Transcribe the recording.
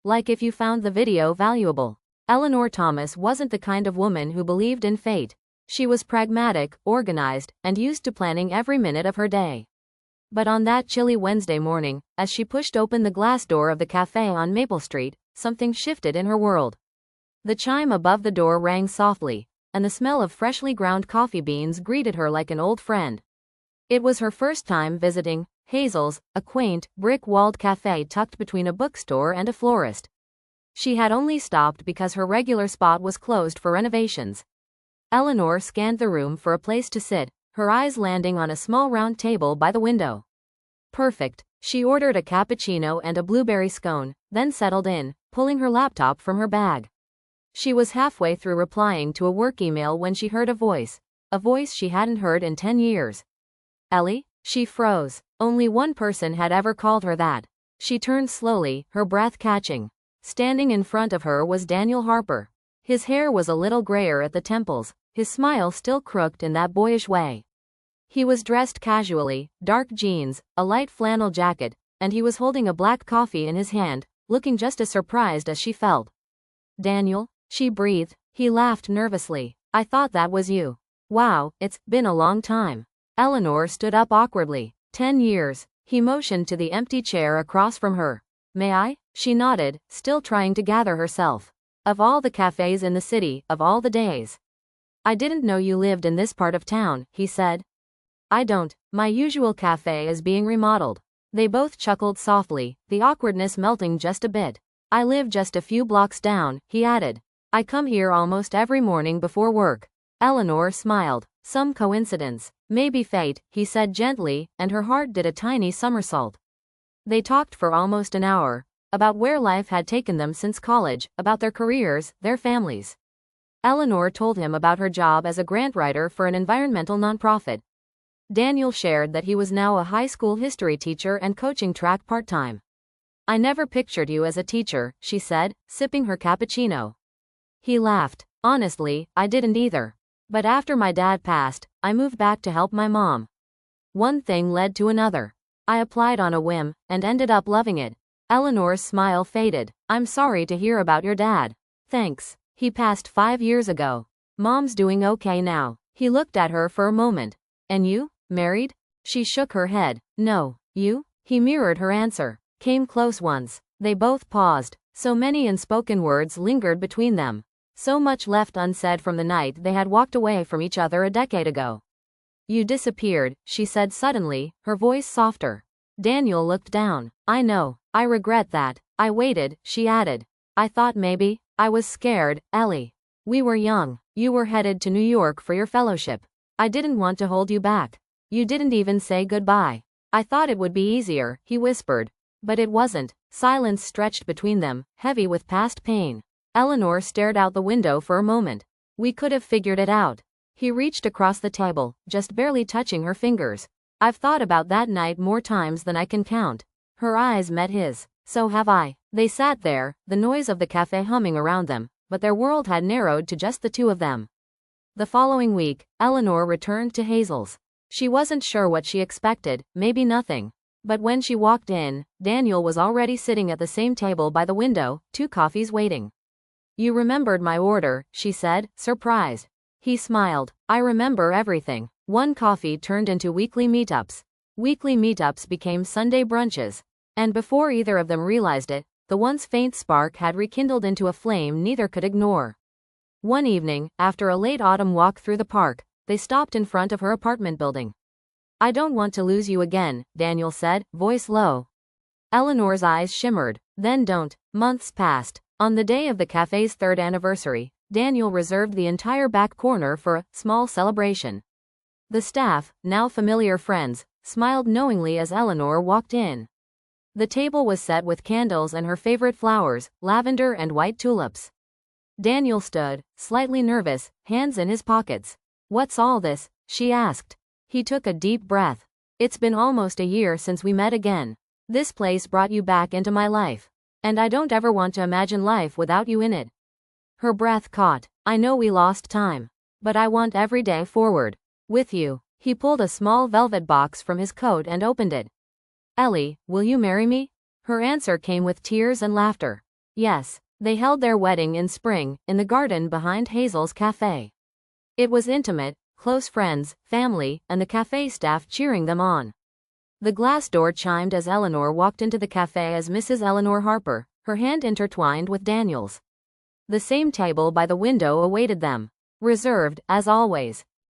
Like if you found the video valuable. Eleanor Thomas wasn't the kind of woman who believed in fate. She was pragmatic, organized, and used to planning every minute of her day. But on that chilly Wednesday morning, as she pushed open the glass door of the cafe on Maple Street, something shifted in her world. The chime above the door rang softly, and the smell of freshly ground coffee beans greeted her like an old friend. It was her first time visiting Hazel's, a quaint, brick-walled cafe tucked between a bookstore and a florist. She had only stopped because her regular spot was closed for renovations. Eleanor scanned the room for a place to sit, her eyes landing on a small round table by the window. Perfect. She ordered a cappuccino and a blueberry scone, then settled in, pulling her laptop from her bag. She was halfway through replying to a work email when she heard a voice she hadn't heard in 10 years. Ellie? She froze. Only one person had ever called her that. She turned slowly, her breath catching. Standing in front of her was Daniel Harper. His hair was a little grayer at the temples, his smile still crooked in that boyish way. He was dressed casually, dark jeans, a light flannel jacket, and he was holding a black coffee in his hand, looking just as surprised as she felt. Daniel? She breathed. He laughed nervously. I thought that was you. Wow, it's been a long time. Eleanor stood up awkwardly. 10 years. He motioned to the empty chair across from her. May I? She nodded, still trying to gather herself. Of all the cafes in the city, of all the days. I didn't know you lived in this part of town, he said. I don't. My usual cafe is being remodeled. They both chuckled softly, the awkwardness melting just a bit. I live just a few blocks down, he added. I come here almost every morning before work. Eleanor smiled. Some coincidence. Maybe fate, he said gently, and her heart did a tiny somersault. They talked for almost an hour. About where life had taken them since college, about their careers, their families. Eleanor told him about her job as a grant writer for an environmental nonprofit. Daniel shared that he was now a high school history teacher and coaching track part-time. I never pictured you as a teacher, she said, sipping her cappuccino. He laughed. Honestly, I didn't either. But after my dad passed, I moved back to help my mom. One thing led to another. I applied on a whim, and ended up loving it. Eleanor's smile faded. I'm sorry to hear about your dad. Thanks. He passed 5 years ago. Mom's doing okay now. He looked at her for a moment. And you? Married? She shook her head. No. You? He mirrored her answer. Came close once. They both paused. So many unspoken words lingered between them. So much left unsaid from the night they had walked away from each other a decade ago. You disappeared, she said suddenly, her voice softer. Daniel looked down. I know. I regret that. I waited, she added. I thought maybe. I was scared, Ellie. We were young. You were headed to New York for your fellowship. I didn't want to hold you back. You didn't even say goodbye. I thought it would be easier, he whispered. But it wasn't. Silence stretched between them, heavy with past pain. Eleanor stared out the window for a moment. We could have figured it out. He reached across the table, just barely touching her fingers. I've thought about that night more times than I can count. Her eyes met his. So have I. They sat there, the noise of the cafe humming around them, but their world had narrowed to just the two of them. The following week, Eleanor returned to Hazel's. She wasn't sure what she expected, maybe nothing. But when she walked in, Daniel was already sitting at the same table by the window, 2 coffees waiting. You remembered my order, she said, surprised. He smiled. I remember everything. 1 coffee turned into weekly meetups. Weekly meetups became Sunday brunches. And before either of them realized it, the once faint spark had rekindled into a flame neither could ignore. One evening, after a late autumn walk through the park, they stopped in front of her apartment building. I don't want to lose you again, Daniel said, voice low. Eleanor's eyes shimmered. Then don't. Months passed. On the day of the cafe's 3rd anniversary, Daniel reserved the entire back corner for a small celebration. The staff, now familiar friends, smiled knowingly as Eleanor walked in. The table was set with candles and her favorite flowers, lavender and white tulips. Daniel stood, slightly nervous, hands in his pockets. What's all this? She asked. He took a deep breath. It's been almost a year since we met again. This place brought you back into my life. And I don't ever want to imagine life without you in it. Her breath caught. I know we lost time. But I want every day forward. With you. He pulled a small velvet box from his coat and opened it. Ellie, will you marry me? Her answer came with tears and laughter. Yes, they held their wedding in spring, in the garden behind Hazel's cafe. It was intimate, close friends, family, and the cafe staff cheering them on. The glass door chimed as Eleanor walked into the cafe as Mrs. Eleanor Harper, her hand intertwined with Daniel's. The same table by the window awaited them. Reserved, as always.